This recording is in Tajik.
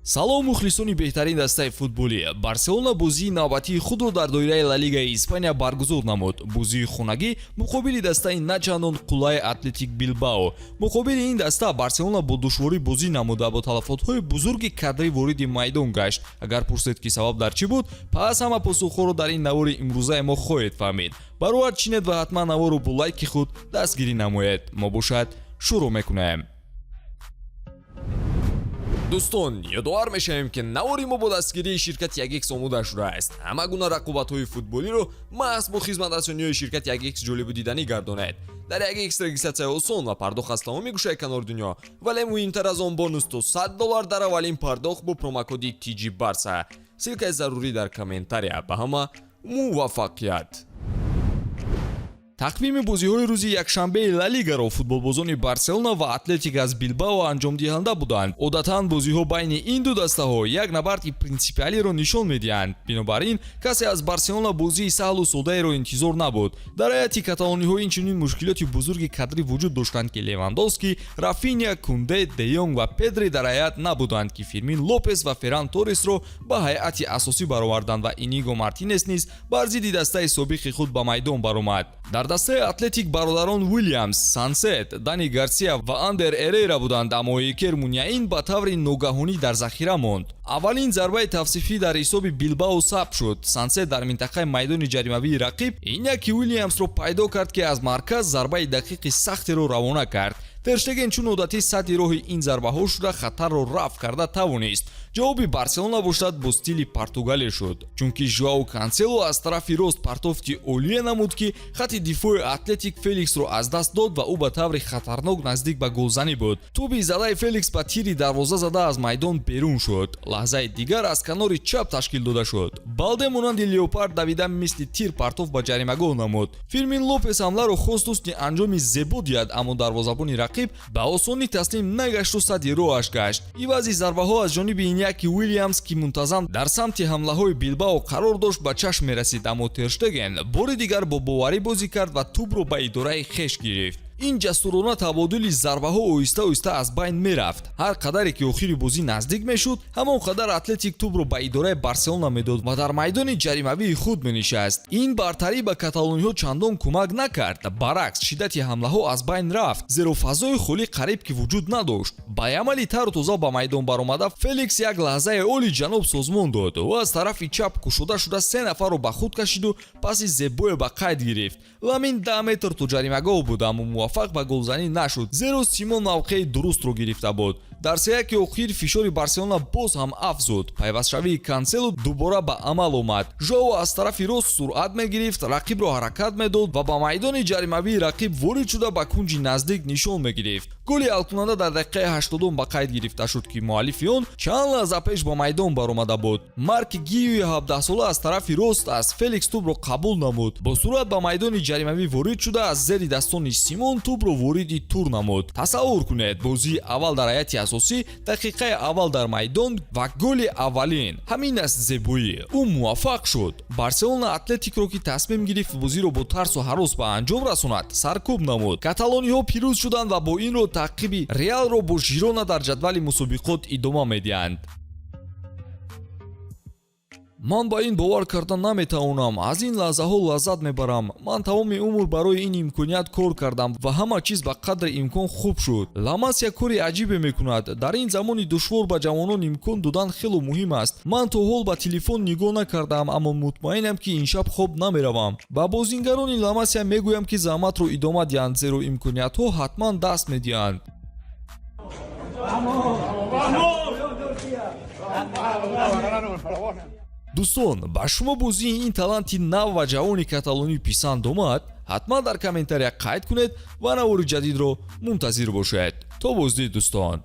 салом мухлисони беҳтарин дастаи футболӣ. Барселона бозии навбатии худро дар доираи Ла Лигаи Испания баргузор намуд. Бозии хонагӣ муқобили дастаи начандон қуллаи Атлетик Билбао. Муқобили ин даста Барселона бо душворӣ бозӣ намуд ва бо талафотҳои бузурги кадрӣ вориди майдон гашт. Агар пурсед ки сабаб дар чӣ буд, пас ҳама посухҳоро дар ин навори имрӯзаи мо хоҳед фаҳмид. Баровар чинед ва ҳатман навору бо лайки худ дастгирӣ намоед. Мо бошад шурӯъ мекунем. Дӯстон, ёдовар мешавем ки навори мо бо дастгирии ширкати 1x омода шудааст. Ҳама гуна рақобатҳои футболиро маҳз бо хизматрасониҳои ширкати 1x ҷолибу диданӣ гардонед. Дар 1x регистратсия осон ва пардохт аз тамоми гӯшаи канори дунё, вале муҳимтар аз он бонус то $100 дар аввалин пардохт бо промокоди TG Barca. Силкаи зарурӣ дар комментария. Ба ҳама муваффақият. тақвими бозиҳои рӯзи якшанбеи Ла Лигаро футболбозони Барселона ва Атлетик аз Билбао анҷомдиҳанда буданд. Одатан бозиҳо байни ин ду дастаҳо як набарди принсипиалиро нишон медиҳанд. Бинобар ин касе аз Барселона бозии саҳлу соддаеро интизор набуд. Дар ҳайати каталониҳо инчунин мушкилоти бузурги кадрӣ вуҷуд доштанд ки Левандовски, Рафиня, Кунде, Де Йонг ва Педри дар ҳайат набуданд ки Фирмин Лопес ва Ферран Торресро ба ҳайати асосӣ бароварданд ва Иниго Мартинес низ бар зидди дастаи собиқи худ ба майдон баромад. Дар дастаи Атлетик бародарон Уильямс, Сансет, Дани Гарсия ва Андер Эрейра буданд, аммо Икер Муньяин ба таври ногаҳонӣ дар захира монд. Аввалин зарбаи тавсифӣ дар ҳисоби Билбао сабт шуд. Сансет дар минтақаи майдони ҷаримавии рақиб иняки Уильямсро пайдо кард ки аз марказ зарбаи дақиқи сахтеро равона кард. Тер Штеген чун одатӣ сатҳи роҳи ин зарбаҳо шуда хатарро рафъ карда тавонист. ҷавоби Барселона бошад бо стили португалӣ шуд, чунки Жоау Кансело аз тарафи рост партофти олия намуд ки хатти дифои Атлетик Феликсро аз даст дод ва ӯ ба таври хатарнок наздик ба голзанӣ буд. Туби задаи Феликс ба тири дарвоза зада аз майдон берун шуд. Лаҳзаи дигар аз канори чап ташкил дода шуд. Балде монанди леопард давида мисли тир партоф ба ҷаримагоҳ намуд. Фирмин Лопес ҳамларо хост ҳусни анҷоми зебо диҳад, аммо дарвозабони рақиб ба осонӣ таслим нагашту садди роҳаш гашт. ивази зарбаҳо аз ҷониби иняки Уильямс ки мунтазам дар самти ҳамлаҳои Билбао қарор дошт ба чашм мерасид, аммо Тер Штеген бори дигар бо боварӣ бозӣ кард ва тӯбро ба идораи хеш гирифт. ин ҷасурона табодули зарбаҳо оҳиста оҳиста аз байн мерафт. ҳар қадаре ки охири бозӣ наздик мешуд, ҳамон қадар Атлетик тӯбро ба идораи Барселона медод ва дар майдони ҷаримавии худ менишаст. ин бартарӣ ба каталониҳо чандон кӯмак накард. баръакс, шиддати ҳамлаҳо аз байн рафт, зеро фазои холӣ қариб ки вуҷуд надошт. ба амали тару тоза ба майдон баромада, Феликс як лаҳзаи оли ҷаноб созмон дод. ӯ аз тарафи чап кушода шуда се нафарро ба худ кашиду паси зебое ба қайд гирифт. ламин 10 метр то ҷаримагоҳ буд, аммо муваффақ ба голзанӣ нашуд, зеро Симон мавқеи дурустро гирифта буд. дар сеяки охир фишори Барселона боз ҳам афзуд. пайвастшавии Кансело дубора ба амал омад. Жоу аз тарафи рост суръат мегирифт, рақибро ҳаракат медод ва ба майдони ҷаримавии рақиб ворид шуда ба кунҷи наздик нишон мегирифт. голи ҳалкунанда дар дақиқаи 80 ба қайд гирифта шуд ки муаллифи он чанд лаҳза пеш ба майдон баромада буд. Марк Гиюи 17-сола аз тарафи рост аз Феликс тӯбро қабул намуд. бо суръат ба майдони ҷаримавӣ ворид шуда аз зери достони Симон тӯбро вориди тур намуд. тасаввур кунед, бозии аввал дар ҳайати асосӣ, дақиқаи аввал дар майдон ва голи аввалин. ҳамин аст зебоӣ. ӯ муваффақ шуд. Барселона Атлетикро ки тасмим гирифт бозиро бо тарсу ҳарос ба анҷом расонад, саркӯб намуд. каталониҳо пирӯз шуданд ва бо инро таъқиби Реалро бо Жирона дар ҷадвали мусобиқот идома медиҳанд. ман ба ин бовар карда наметавонам. аз ин лаҳзаҳо лаззат мебарам. ман тамоми умр барои ин имконият кор кардам ва ҳама чиз ба қадри имкон хуб шуд. Ламасия кори аҷибе мекунад. дар ин замони душвор ба ҷавонон имкон додан хело муҳим аст. ман то ҳол ба телефон нигоҳ накардам, аммо мутмаинам ки иншаб хоб намеравам. ба бозингарони Ламасия мегӯям ки заҳматро идома диҳанд, зеро имкониятҳо ҳатман даст медиҳанд. дӯстон, ба шумо бозии ин таланти нав ва ҷавони каталонӣ писанд омад? ҳатман дар комментария қайд кунед ва навори ҷадидро мунтазир бошед. то боздид дӯстон.